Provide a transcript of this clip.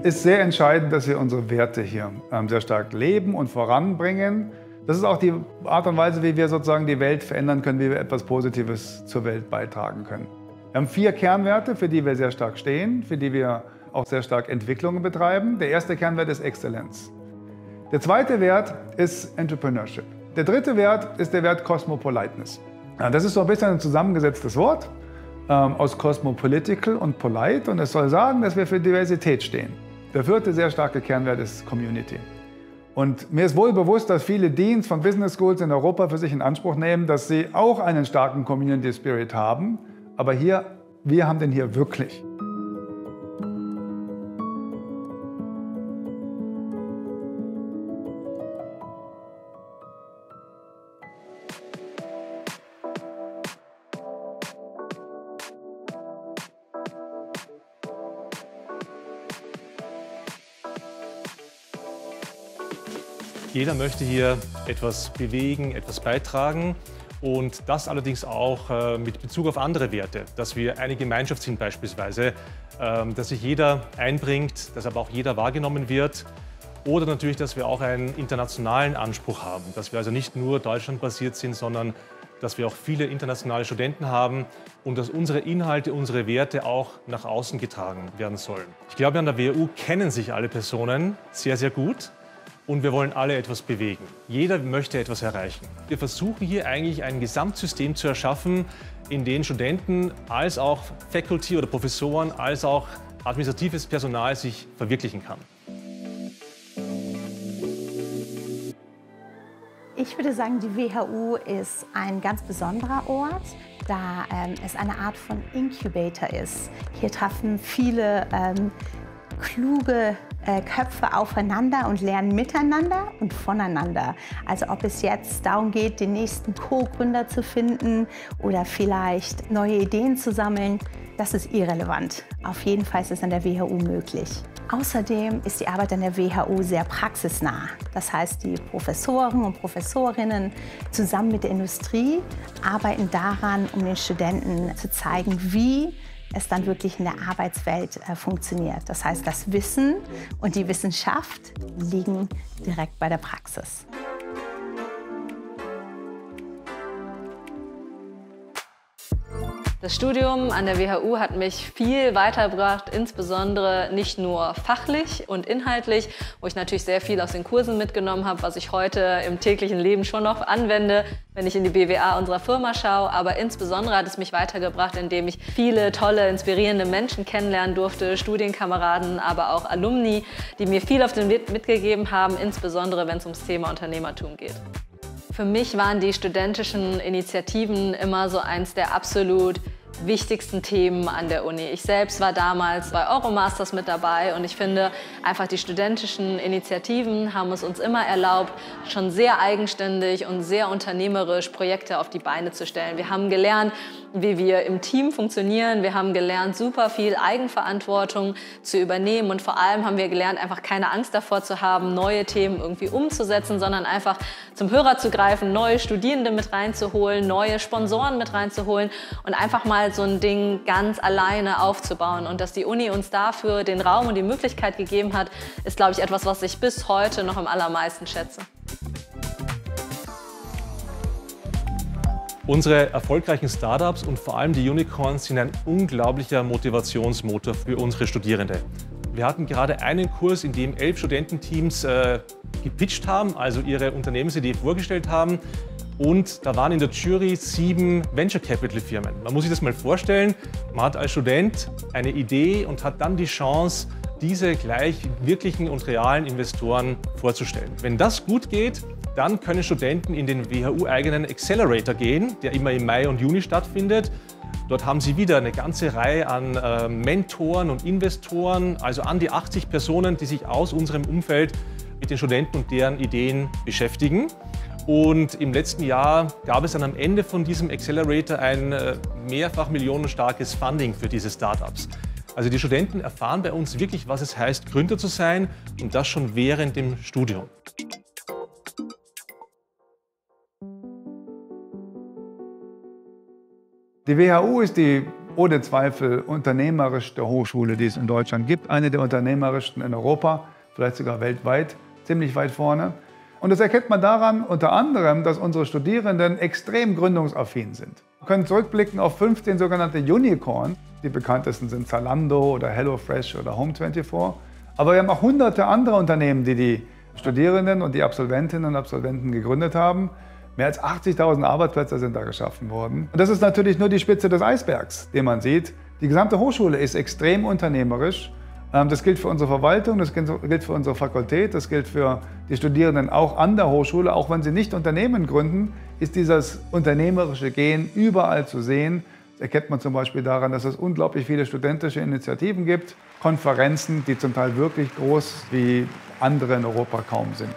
ist sehr entscheidend, dass wir unsere Werte hier sehr stark leben und voranbringen. Das ist auch die Art und Weise, wie wir sozusagen die Welt verändern können, wie wir etwas Positives zur Welt beitragen können. Wir haben 4 Kernwerte, für die wir sehr stark stehen, für die wir auch sehr stark Entwicklungen betreiben. Der erste Kernwert ist Exzellenz. Der zweite Wert ist Entrepreneurship. Der dritte Wert ist der Wert Cosmopoliteness. Ja, das ist so ein bisschen ein zusammengesetztes Wort aus Cosmopolitical und Polite, und es soll sagen, dass wir für Diversität stehen. Der vierte sehr starke Kernwert ist Community. Und mir ist wohl bewusst, dass viele Deans von Business Schools in Europa für sich in Anspruch nehmen, dass sie auch einen starken Community Spirit haben. Aber wir haben den hier wirklich. Jeder möchte hier etwas bewegen, etwas beitragen, und das allerdings auch mit Bezug auf andere Werte, dass wir eine Gemeinschaft sind beispielsweise, dass sich jeder einbringt, dass aber auch jeder wahrgenommen wird, oder natürlich, dass wir auch einen internationalen Anspruch haben, dass wir also nicht nur deutschlandbasiert sind, sondern dass wir auch viele internationale Studenten haben und dass unsere Inhalte, unsere Werte auch nach außen getragen werden sollen. Ich glaube, an der WHU kennen sich alle Personen sehr, sehr gut. Und wir wollen alle etwas bewegen. Jeder möchte etwas erreichen. Wir versuchen hier eigentlich ein Gesamtsystem zu erschaffen, in dem Studenten als auch Faculty oder Professoren als auch administratives Personal sich verwirklichen kann. Ich würde sagen, die WHU ist ein ganz besonderer Ort, da es eine Art von Incubator ist. Hier treffen viele kluge Köpfe aufeinander und lernen miteinander und voneinander. Also ob es jetzt darum geht, den nächsten Co-Gründer zu finden oder vielleicht neue Ideen zu sammeln, das ist irrelevant. Auf jeden Fall ist es an der WHU möglich. Außerdem ist die Arbeit an der WHU sehr praxisnah. Das heißt, die Professoren und Professorinnen zusammen mit der Industrie arbeiten daran, um den Studenten zu zeigen, wie es dann wirklich in der Arbeitswelt funktioniert. Das heißt, das Wissen und die Wissenschaft liegen direkt bei der Praxis. Das Studium an der WHU hat mich viel weitergebracht, insbesondere nicht nur fachlich und inhaltlich, wo ich natürlich sehr viel aus den Kursen mitgenommen habe, was ich heute im täglichen Leben schon noch anwende, wenn ich in die BWA unserer Firma schaue. Aber insbesondere hat es mich weitergebracht, indem ich viele tolle, inspirierende Menschen kennenlernen durfte, Studienkameraden, aber auch Alumni, die mir viel auf den Weg mitgegeben haben, insbesondere wenn es ums Thema Unternehmertum geht. Für mich waren die studentischen Initiativen immer so eins der absolut wichtigsten Themen an der Uni. Ich selbst war damals bei Euromasters mit dabei und ich finde einfach, die studentischen Initiativen haben es uns immer erlaubt, schon sehr eigenständig und sehr unternehmerisch Projekte auf die Beine zu stellen. Wir haben gelernt, wie wir im Team funktionieren. Wir haben gelernt, super viel Eigenverantwortung zu übernehmen, und vor allem haben wir gelernt, einfach keine Angst davor zu haben, neue Themen irgendwie umzusetzen, sondern einfach zum Hörer zu greifen, neue Studierende mit reinzuholen, neue Sponsoren mit reinzuholen und einfach mal so ein Ding ganz alleine aufzubauen. Und dass die Uni uns dafür den Raum und die Möglichkeit gegeben hat, ist, glaube ich, etwas, was ich bis heute noch am allermeisten schätze. Unsere erfolgreichen Startups und vor allem die Unicorns sind ein unglaublicher Motivationsmotor für unsere Studierende. Wir hatten gerade einen Kurs, in dem 11 Studententeams gepitcht haben, also ihre Unternehmensidee vorgestellt haben. Und da waren in der Jury 7 Venture Capital Firmen. Man muss sich das mal vorstellen, man hat als Student eine Idee und hat dann die Chance, diese gleich wirklichen und realen Investoren vorzustellen. Wenn das gut geht, dann können Studenten in den WHU-eigenen Accelerator gehen, der immer im Mai und Juni stattfindet. Dort haben sie wieder eine ganze Reihe an Mentoren und Investoren, also an die 80 Personen, die sich aus unserem Umfeld mit den Studenten und deren Ideen beschäftigen. Und im letzten Jahr gab es dann am Ende von diesem Accelerator ein mehrfach millionenstarkes Funding für diese Startups. Also die Studenten erfahren bei uns wirklich, was es heißt, Gründer zu sein, und das schon während dem Studium. Die WHU ist die ohne Zweifel unternehmerischste Hochschule, die es in Deutschland gibt. Eine der unternehmerischsten in Europa, vielleicht sogar weltweit, ziemlich weit vorne. Und das erkennt man daran unter anderem, dass unsere Studierenden extrem gründungsaffin sind. Wir können zurückblicken auf 15 sogenannte Unicorns. Die bekanntesten sind Zalando oder HelloFresh oder Home24. Aber wir haben auch hunderte andere Unternehmen, die die Studierenden und die Absolventinnen und Absolventen gegründet haben. Mehr als 80.000 Arbeitsplätze sind da geschaffen worden. Und das ist natürlich nur die Spitze des Eisbergs, den man sieht. Die gesamte Hochschule ist extrem unternehmerisch. Das gilt für unsere Verwaltung, das gilt für unsere Fakultät, das gilt für die Studierenden auch an der Hochschule. Auch wenn sie nicht Unternehmen gründen, ist dieses unternehmerische Gen überall zu sehen. Das erkennt man zum Beispiel daran, dass es unglaublich viele studentische Initiativen gibt, Konferenzen, die zum Teil wirklich groß wie andere in Europa kaum sind.